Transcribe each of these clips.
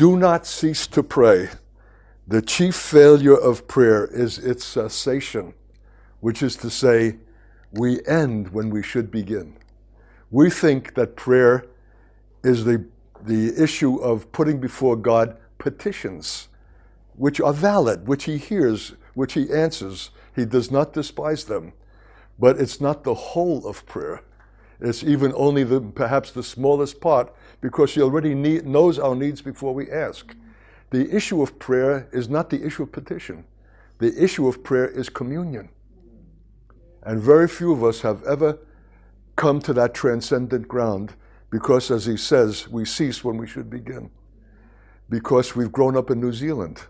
Do not cease to pray. The chief failure of prayer is its cessation, which is to say, we end when we should begin. We think that prayer is the issue of putting before God petitions, which are valid, which he hears, which he answers. He does not despise them. But it's not the whole of prayer. It's even only perhaps the smallest part, because he already knows our needs before we ask. The issue of prayer is not the issue of petition. The issue of prayer is communion. And very few of us have ever come to that transcendent ground because, as he says, we cease when we should begin. Because we've grown up in New Zealand.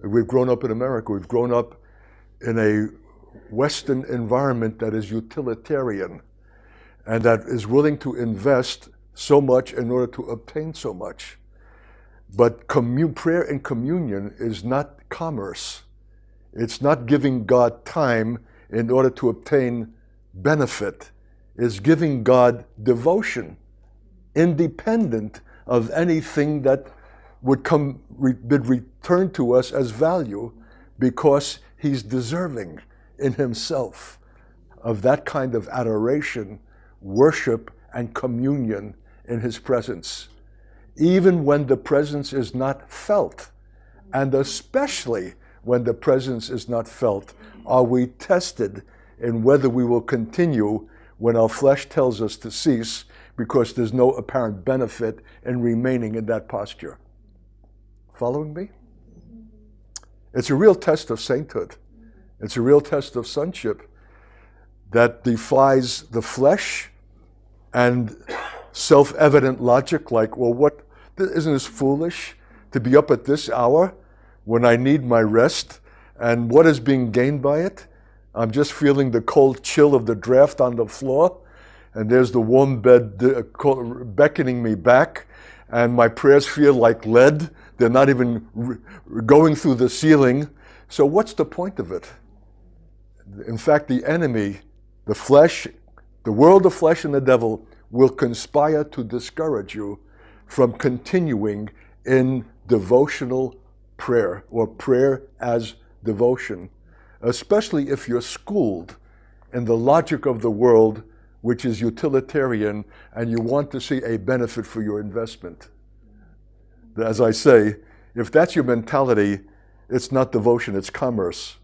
We've grown up in America. We've grown up in a Western environment that is utilitarian and that is willing to invest so much in order to obtain so much. But prayer and communion is not commerce. It's not giving God time in order to obtain benefit. It's giving God devotion, independent of anything that would be returned to us as value, because he's deserving in himself of that kind of adoration, worship, and communion in his presence. Even when the presence is not felt, and especially when the presence is not felt, are we tested in whether we will continue when our flesh tells us to cease, because there's no apparent benefit in remaining in that posture. Following me? It's a real test of sainthood. It's a real test of sonship that defies the flesh and self-evident logic, like, well, what, isn't this foolish to be up at this hour when I need my rest? And what is being gained by it? I'm just feeling the cold chill of the draft on the floor, and there's the warm bed beckoning me back, and my prayers feel like lead. They're not even going through the ceiling. So what's the point of it? In fact, the enemy, the flesh, the world, the flesh, and the devil will conspire to discourage you from continuing in devotional prayer, or prayer as devotion, especially if you're schooled in the logic of the world, which is utilitarian, and you want to see a benefit for your investment. As I say, if that's your mentality, it's not devotion, it's commerce.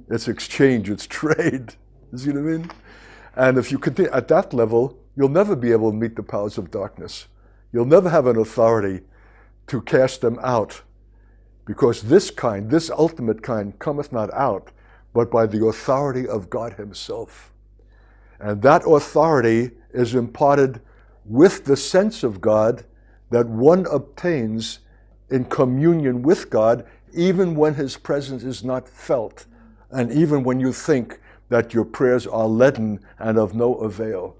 It's exchange, it's trade. You see what I mean? And if you continue at that level, you'll never be able to meet the powers of darkness. You'll never have an authority to cast them out, because this ultimate kind, cometh not out, but by the authority of God himself. And that authority is imparted with the sense of God that one obtains in communion with God, even when his presence is not felt, and even when you think that your prayers are leaden and of no avail.